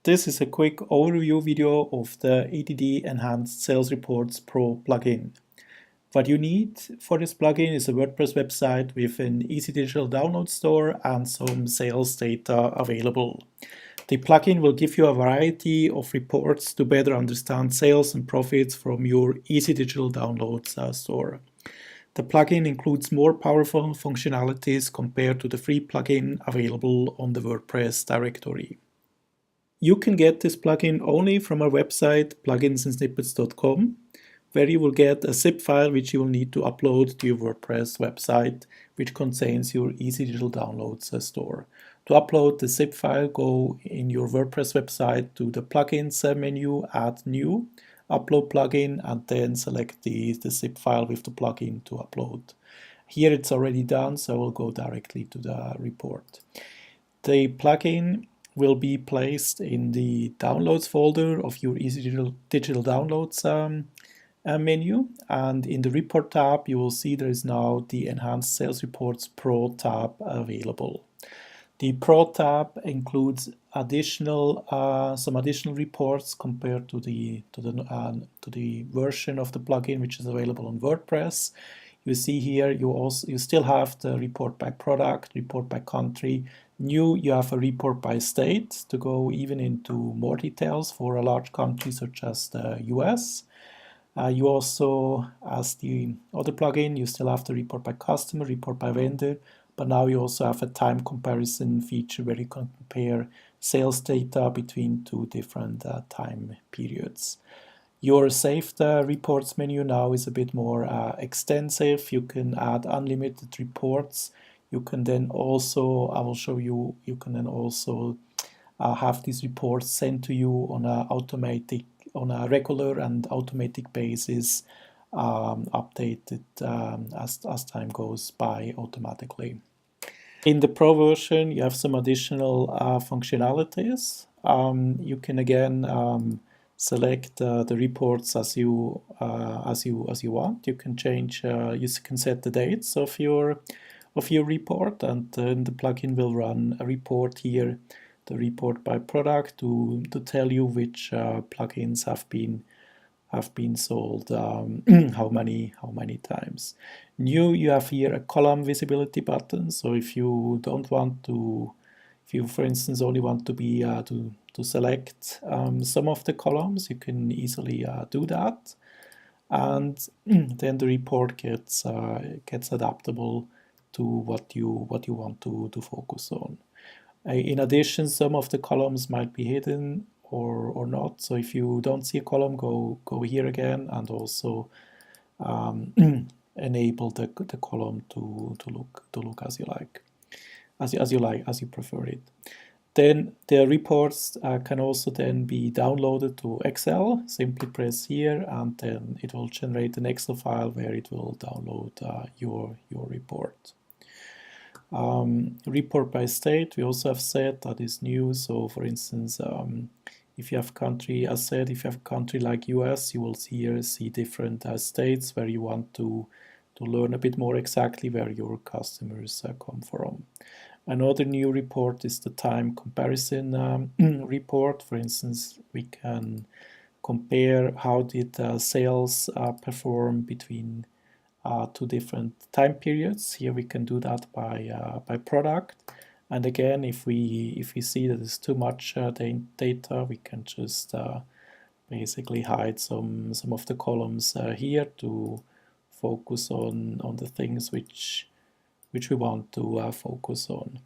This is a quick overview video of the EDD Enhanced Sales Reports Pro plugin. What you need for this plugin is a WordPress website with an easy digital download store and some sales data available. The plugin will give you a variety of reports to better understand sales and profits from your easy digital downloads store. The plugin includes more powerful functionalities compared to the free plugin available on the WordPress directory. You can get this plugin only from our website pluginsandsnippets.com, where you will get a zip file which you will need to upload to your WordPress website, which contains your easy digital downloads store. To upload the zip file, go in your WordPress website to the plugins menu, add new, upload plugin, and then select the zip file with the plugin to upload. Here it's already done, so I will go directly to the report. The plugin will be placed in the downloads folder of your easy digital downloads menu, and in the report tab you will see there is now the Enhanced Sales Reports Pro tab available. The Pro tab includes some additional reports compared to the version of the plugin which is available on WordPress. You see here you still have the report by product, report by country. New, you have a report by state to go even into more details for a large country such as the US. You also, as the other plugin, you still have the report by customer, report by vendor, but now you also have a time comparison feature where you can compare sales data between two different time periods. Your saved reports menu now is a bit more extensive. You can add unlimited reports. You can then also, I will show you, you can then also have these reports sent to you on a regular and automatic basis, updated as time goes by automatically. In the Pro version, you have some additional functionalities. You can again select the reports as you want. You can change. You can set the dates of your report, and then the plugin will run a report here, the report by product, to tell you which plugins have been sold, how many times. New, you have here a column visibility button. So if you don't want to, if you for instance only want to be to select some of the columns, you can easily do that, and then the report gets adaptable to what you want to focus on. In addition, some of the columns might be hidden or not. So if you don't see a column, go here again and also enable the column to look as you like, as you prefer it. Then the reports can also then be downloaded to Excel. Simply press here, and then it will generate an Excel file where it will download your report. Report by state, we also have set that is new. So for instance, if you have country, as said, if you have a country like US, you will see different states where you want to learn a bit more exactly where your customers come from. Another new report is the time comparison report. For instance, we can compare how did sales perform between two different time periods. Here we can do that by product. And again, if we see that there's too much data, we can just basically hide some of the columns here to focus on the things which we want to focus on.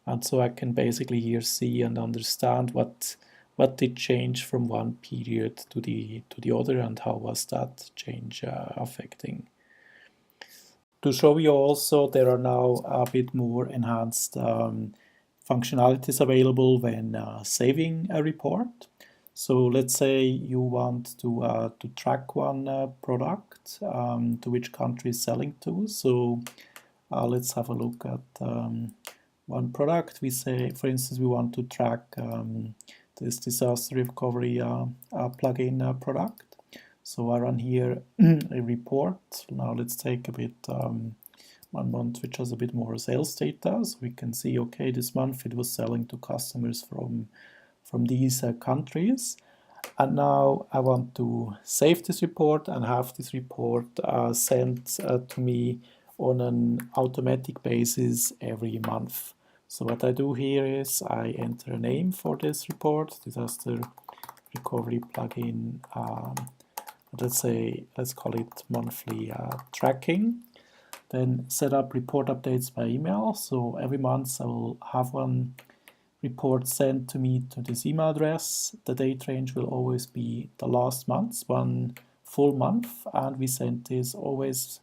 And so I can basically here see and understand what did change from one period to the other, and how was that change affecting. To show you also, there are now a bit more enhanced functionalities available when saving a report. So let's say you want to track one product, to which country is selling to. So let's have a look at one product. We say, for instance, we want to track this disaster recovery plugin product. So I run here a report. Now let's take a bit one month which has a bit more sales data, so we can see, okay, this month it was selling to customers from these countries. And now I want to save this report and have this report sent to me on an automatic basis every month. So what I do here is I enter a name for this report, disaster recovery plugin. Let's call it monthly tracking. Then set up report updates by email. So every month I will have one report sent to me to this email address. The date range will always be the last month, one full month, and we send this always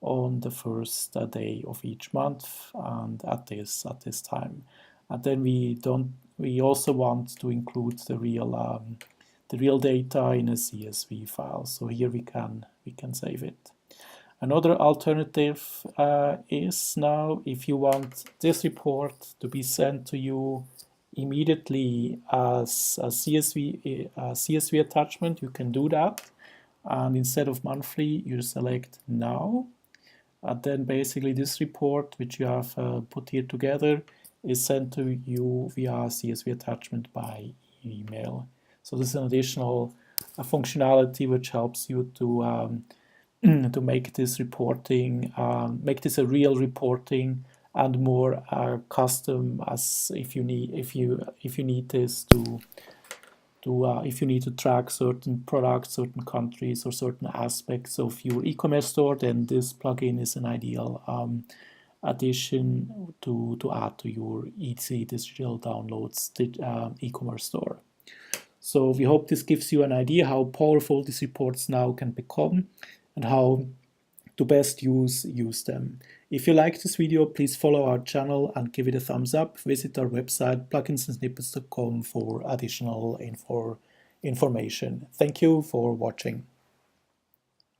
on the first day of each month and at this time. And then we also want to include the real data in a CSV file. So here we can save it. Another alternative is now, if you want this report to be sent to you immediately as a CSV attachment, you can do that. And instead of monthly, you select now. And then basically this report, which you have put here together, is sent to you via CSV attachment by email. So this is an additional functionality which helps you to make this reporting, make this a real reporting and more custom, as if you need this to if you need to track certain products, certain countries, or certain aspects of your e-commerce store, then this plugin is an ideal addition to add to your EC Digital Downloads e-commerce store. So we hope this gives you an idea how powerful these reports now can become and how to best use them. If you like this video, please follow our channel and give it a thumbs up. Visit our website pluginsandsnippets.com for additional information. Thank you for watching.